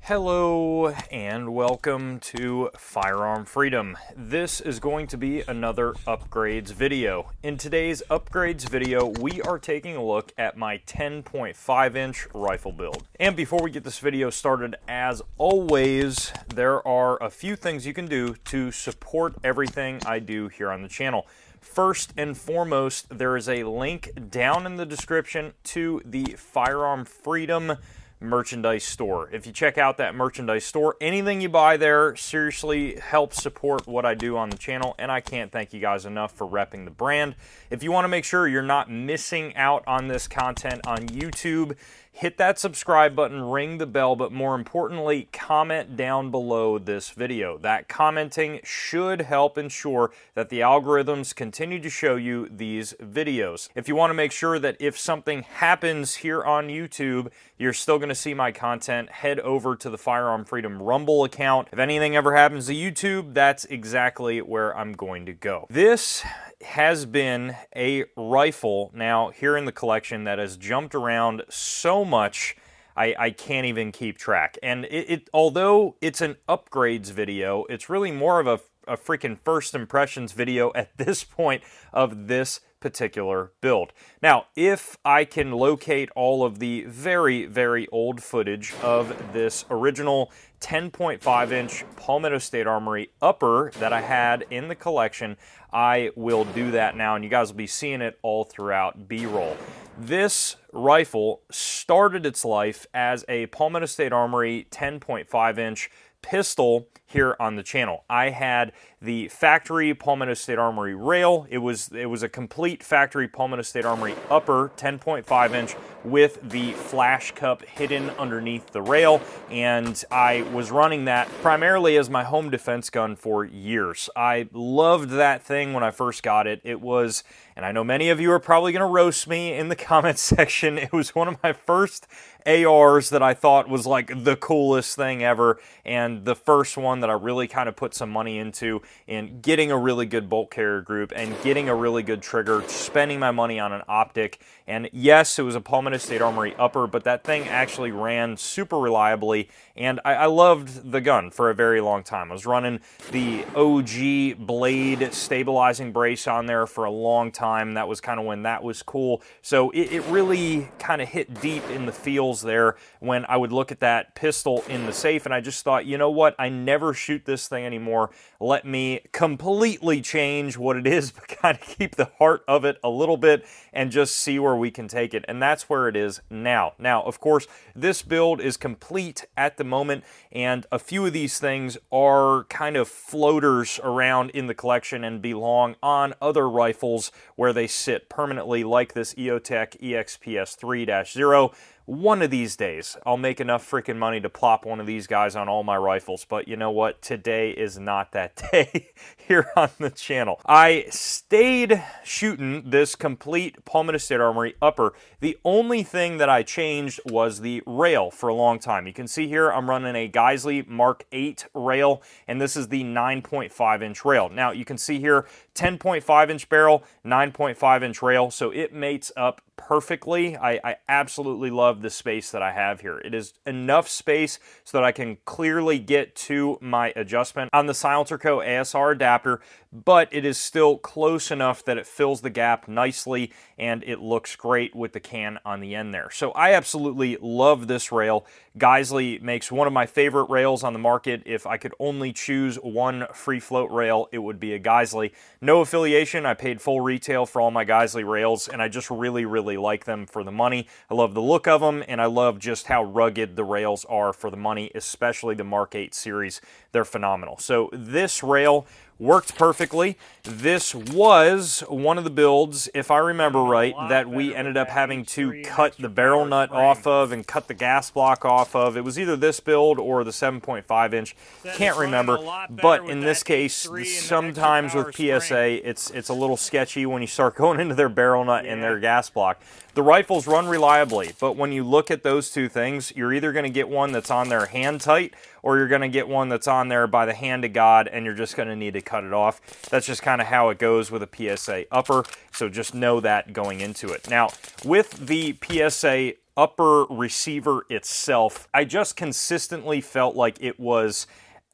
Hello and welcome to Firearm Freedom. This is going to be another upgrades video. In today's upgrades video, we are taking a look at my 10.5 inch rifle build. And before we get this video started, as always, there are a few things you can do to support everything I do here on the channel. First and foremost, there is a link down in the description to the Firearm Freedom merchandise store. If you check out that merchandise store, anything you buy there seriously helps support what I do on the channel, and I can't thank you guys enough for repping the brand. If you want to make sure you're not missing out on this content on YouTube, hit that subscribe button, ring the bell, but more importantly, comment down below this video. That commenting should help ensure that the algorithms continue to show you these videos. If you want to make sure that if something happens here on YouTube, you're still going to see my content, head over to the Firearm Freedom Rumble account. If anything ever happens to YouTube, that's exactly where I'm going to go. This has been a rifle now here in the collection that has jumped around so much I can't even keep track. And although it's an upgrades video, it's really more of a freaking first impressions video at this point of this particular build. Now, if I can locate all of the very, very old footage of this original 10.5 inch Palmetto State Armory upper that I had in the collection, I will do that now, and you guys will be seeing it all throughout B-roll. This rifle started its life as a Palmetto State Armory 10.5 inch pistol here on the channel. I had the factory Palmetto State Armory rail. It was a complete factory Palmetto State Armory upper 10.5 inch with the flash cup hidden underneath the rail, and I was running that primarily as my home defense gun for years. I loved that thing when I first got it. It was, and I know many of you are probably going to roast me in the comments section, it was one of my first ARs that I thought was like the coolest thing ever, and the first one that I really kind of put some money into in getting a really good bolt carrier group and getting a really good trigger, spending my money on an optic. And yes, it was a Palmetto State Armory upper, but that thing actually ran super reliably, and I loved the gun for a very long time. I was running the OG blade stabilizing brace on there for a long time. That was kind of when that was cool. So it really kind of hit deep in the feels there when I would look at that pistol in the safe, and I just thought, you know what, I never shoot this thing anymore. Let me completely change what it is, but kind of keep the heart of it a little bit and just see where we can take it, and that's where it is now. Now, of course, this build is complete at the moment, and a few of these things are kind of floaters around in the collection and belong on other rifles where they sit permanently, like this EOTech EXPS 3-0. One of these days, I'll make enough freaking money to plop one of these guys on all my rifles, but you know what? Today is not that day here on the channel. I stayed shooting this complete Palmetto State Armory upper. The only thing that I changed was the rail for a long time. You can see here I'm running a Geisley Mark 8 rail, and this is the 9.5 inch rail. Now, you can see here 10.5 inch barrel, 9.5 inch rail, so it mates up perfectly. I absolutely love the space that I have here. It is enough space so that I can clearly get to my adjustment on the Silencer Co. ASR adapter, but it is still close enough that it fills the gap nicely and it looks great with the can on the end there. So I absolutely love this rail. Geisley makes one of my favorite rails on the market. If I could only choose one free float rail, it would be a Geisley. No affiliation. I paid full retail for all my Geisley rails, and I just really like them for the money. I love the look of them, and I love just how rugged the rails are for the money, especially the Mark 8 series. They're phenomenal. So this rail worked perfectly. This was one of the builds, if I remember right, that we ended up having to cut the barrel nut off of and cut the gas block off of. It was either this build or the 7.5 inch. Can't remember. But in this case, sometimes with PSA, it's a little sketchy when you start going into their barrel nut and their gas block. The rifles run reliably, but when you look at those two things, you're either going to get one that's on there hand tight, or you're going to get one that's on there by the hand of God, and you're just going to need to cut it off. That's just kind of how it goes with a PSA upper, so just know that going into it. Now, with the PSA upper receiver itself, I just consistently felt like it was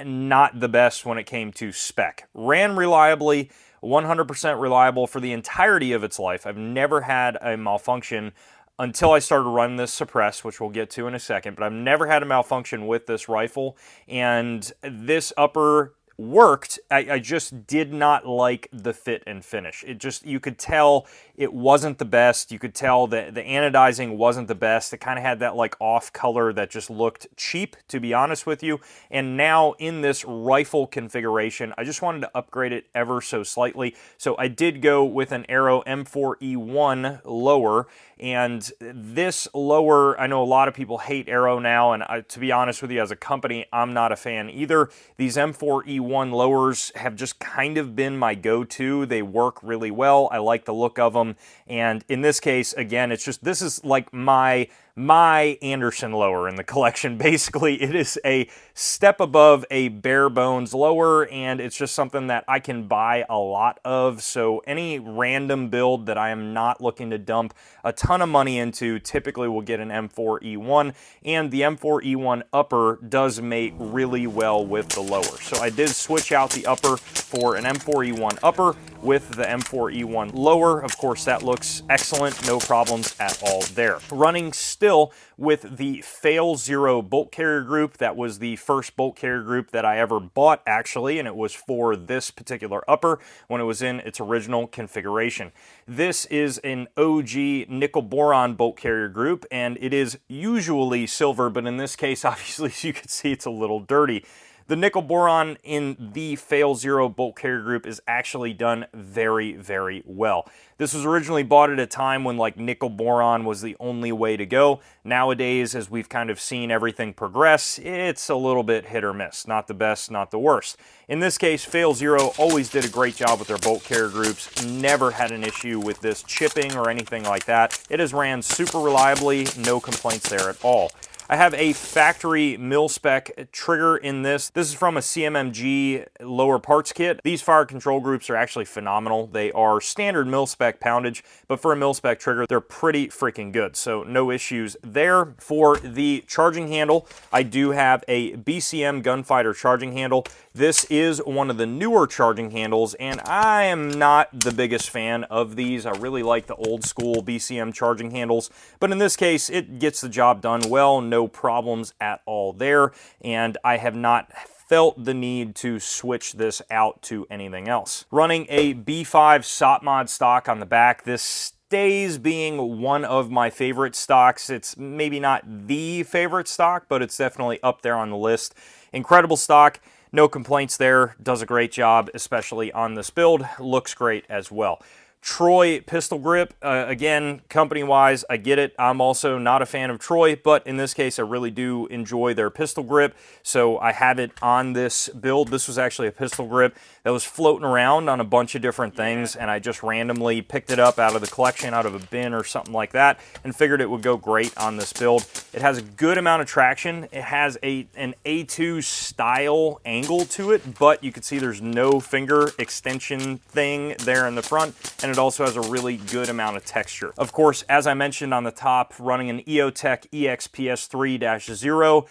not the best when it came to spec. Ran reliably, 100% reliable for the entirety of its life. I've never had a malfunction until I started running this suppressed, which we'll get to in a second, but I've never had a malfunction with this rifle, and this upper worked. I just did not like the fit and finish. It just, you could tell it wasn't the best. You could tell that the anodizing wasn't the best. It kind of had that like off color that just looked cheap, to be honest with you. And now in this rifle configuration, I just wanted to upgrade it ever so slightly. So I did go with an Aero M4E1 lower, and this lower, I know a lot of people hate Aero now, and to be honest with you, as a company, I'm not a fan either. These M4E1 lowers have just kind of been my go-to. They work really well. I like the look of them. And in this case, again, it's just, this is like my Anderson lower in the collection. Basically, it is a step above a bare bones lower, and it's just something that I can buy a lot of. So any random build that I am not looking to dump a ton of money into typically will get an M4E1, and the M4E1 upper does mate really well with the lower. So I did switch out the upper for an M4E1 upper with the M4E1 lower. Of course, that looks excellent, no problems at all there. Running still with the Fail Zero bolt carrier group. That was the first bolt carrier group that I ever bought, actually, and it was for this particular upper when it was in its original configuration. This is an OG nickel boron bolt carrier group, and it is usually silver, but in this case, obviously, as you can see, it's a little dirty. The nickel boron in the Fail Zero bolt carrier group is actually done very, very well. This was originally bought at a time when like nickel boron was the only way to go. Nowadays, as we've kind of seen everything progress, it's a little bit hit or miss. Not the best, not the worst. In this case, Fail Zero always did a great job with their bolt carrier groups. Never had an issue with this chipping or anything like that. It has ran super reliably, no complaints there at all. I have a factory mil-spec trigger in this. This is from a CMMG lower parts kit. These fire control groups are actually phenomenal. They are standard mil-spec poundage, but for a mil-spec trigger, they're pretty freaking good, so no issues there. For the charging handle, I do have a BCM Gunfighter charging handle. This is one of the newer charging handles, and I am not the biggest fan of these. I really like the old school BCM charging handles, but in this case, it gets the job done well. No problems at all there, and I have not felt the need to switch this out to anything else. Running a B5 SOP mod stock on the back. This stays being one of my favorite stocks. It's maybe not the favorite stock, but it's definitely up there on the list. Incredible stock. No complaints there. Does a great job, especially on this build. Looks great as well. Troy pistol grip, again, company-wise, I get it. I'm also not a fan of Troy, but in this case, I really do enjoy their pistol grip, so I have it on this build. This was actually a pistol grip that was floating around on a bunch of different things, and I just randomly picked it up out of the collection, out of a bin or something like that, and figured it would go great on this build. It has a good amount of traction. It has an A2 style angle to it, but you can see there's no finger extension thing there in the front, and it also has a really good amount of texture. Of course, as I mentioned on the top, running an EOTech EXPS3-0,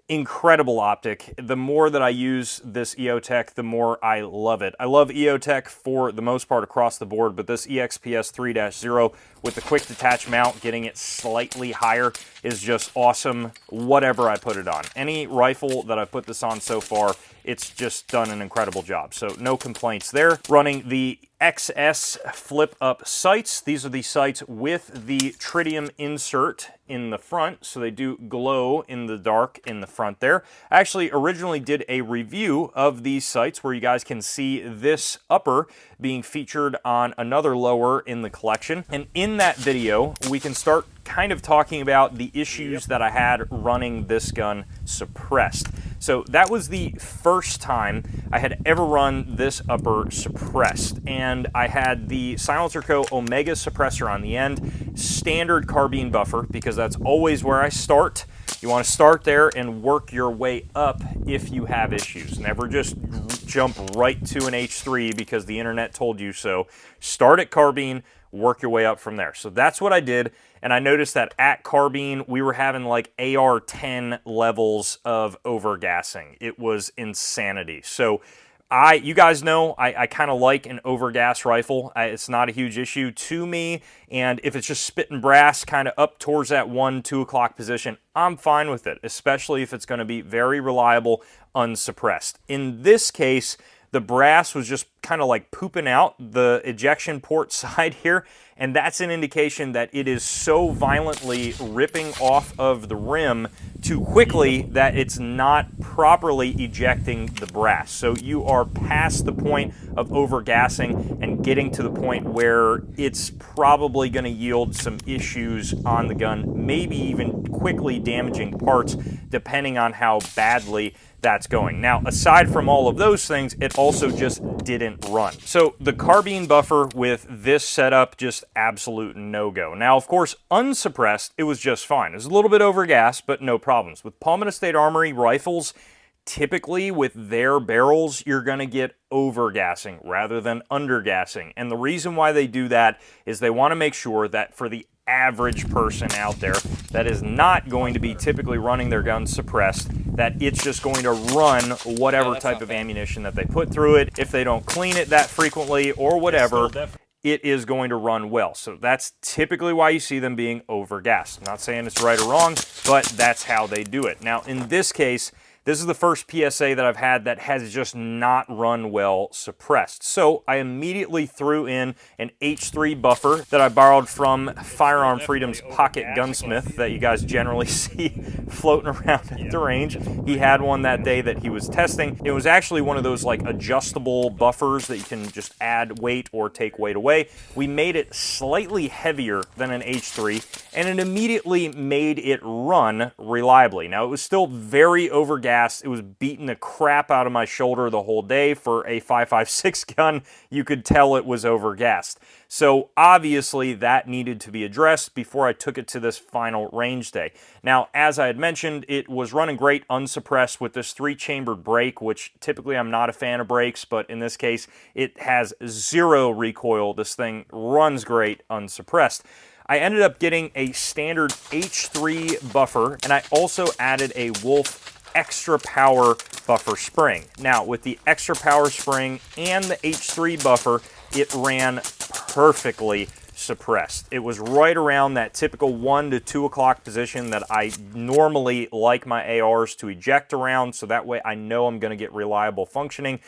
incredible optic. The more that I use this EOTech, the more I love it. I love EOTech for the most part across the board, but this EXPS3-0 with the quick detach mount, getting it slightly higher is just awesome, whatever I put it on. Any rifle that I've put this on so far, it's just done an incredible job. So no complaints there. Running the XS flip up sights. These are the sights with the tritium insert in the front, so they do glow in the dark in the front there. I actually originally did a review of these sights where you guys can see this upper being featured on another lower in the collection. And in that video, we can start kind of talking about the issues that I had running this gun suppressed. So that was the first time I had ever run this upper suppressed, and I had the Silencer Co. Omega suppressor on the end, standard carbine buffer, because that's always where I start. You want to start there and work your way up if you have issues. Never just jump right to an H3 because the internet told you so. Start at carbine, work your way up from there. So that's what I did, and I noticed that at carbine, we were having like AR-10 levels of overgassing. It was insanity. So you guys know, I kind of like an overgas rifle. It's not a huge issue to me, and if it's just spitting brass kind of up towards that 1, 2 o'clock position, I'm fine with it, especially if it's going to be very reliable, unsuppressed. In this case, the brass was just kind of like pooping out the ejection port side here, and that's an indication that it is so violently ripping off of the rim too quickly that it's not properly ejecting the brass. So you are past the point of overgassing and getting to the point where it's probably going to yield some issues on the gun, maybe even quickly damaging parts, depending on how badly that's going. Now, aside from all of those things, it also just didn't run. So the carbine buffer with this setup, just absolute no-go. Now, of course, unsuppressed, it was just fine. It was a little bit overgassed, but no problems. With Palmetto State Armory rifles, typically with their barrels, you're going to get overgassing rather than undergassing. And the reason why they do that is they want to make sure that for the average person out there that is not going to be typically running their gun suppressed, that it's just going to run whatever type of ammunition that they put through it. If they don't clean it that frequently or whatever, it is going to run well. So that's typically why you see them being overgassed. I'm not saying it's right or wrong, but that's how they do it. Now, in this case, this is the first PSA that I've had that has just not run well suppressed. So I immediately threw in an H3 buffer that I borrowed from Firearm Freedom's Pocket Gunsmith that you guys generally see floating around at the range. He had one that day that he was testing. It was actually one of those like adjustable buffers that you can just add weight or take weight away. We made it slightly heavier than an H3, and it immediately made it run reliably. Now, it was still very overgassed. It was beating the crap out of my shoulder the whole day. For a 5.56 gun, you could tell it was overgassed. So obviously that needed to be addressed before I took it to this final range day. Now, as I had mentioned, it was running great unsuppressed with this 3-chambered brake, which typically I'm not a fan of brakes, but in this case, it has 0 recoil. This thing runs great unsuppressed. I ended up getting a standard H3 buffer, and I also added a Wolf extra power buffer spring. Now, with the extra power spring and the H3 buffer, it ran perfectly suppressed. It was right around that typical 1 to 2 o'clock position that I normally like my ARs to eject around, so that way I know I'm going to get reliable functioning.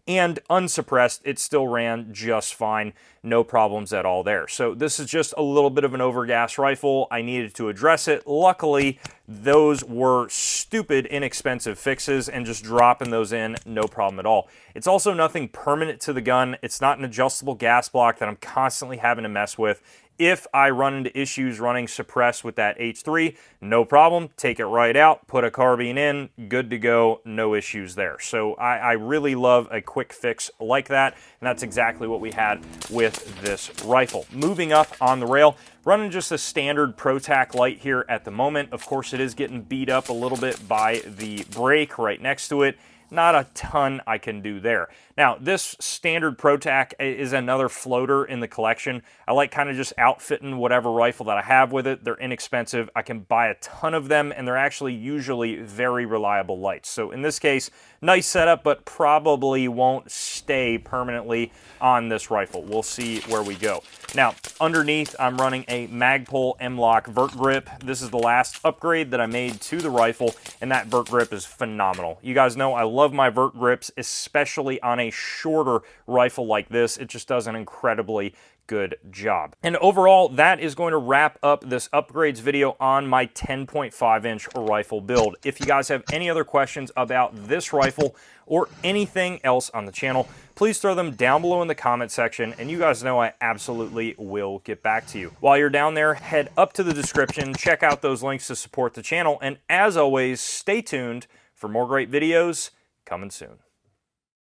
And unsuppressed, it still ran just fine. No problems at all there. So this is just a little bit of an overgas rifle. I needed to address it. Luckily, those were stupid, inexpensive fixes, and just dropping those in, no problem at all. It's also nothing permanent to the gun. It's not an adjustable gas block that I'm constantly having to mess with. If I run into issues running suppressed with that H3, no problem, take it right out, put a carbine in, good to go, no issues there. So I really love a quick fix like that, and that's exactly what we had with this rifle. Moving up on the rail, running just a standard ProTac light here at the moment. Of course, it is getting beat up a little bit by the brake right next to it. Not a ton I can do there. Now, this standard ProTac is another floater in the collection. I like kind of just outfitting whatever rifle that I have with it. They're inexpensive. I can buy a ton of them, and they're actually usually very reliable lights. So in this case, nice setup, but probably won't stay permanently on this rifle. We'll see where we go. Now, underneath, I'm running a Magpul M-Lock vert grip. This is the last upgrade that I made to the rifle, and that vert grip is phenomenal. You guys know I love my vert grips, especially on a shorter rifle like this. It just does an incredibly good job. And overall, that is going to wrap up this upgrades video on my 10.5-inch rifle build. If you guys have any other questions about this rifle or anything else on the channel, please throw them down below in the comment section, and you guys know I absolutely will get back to you. While you're down there, head up to the description, check out those links to support the channel, and as always, stay tuned for more great videos coming soon.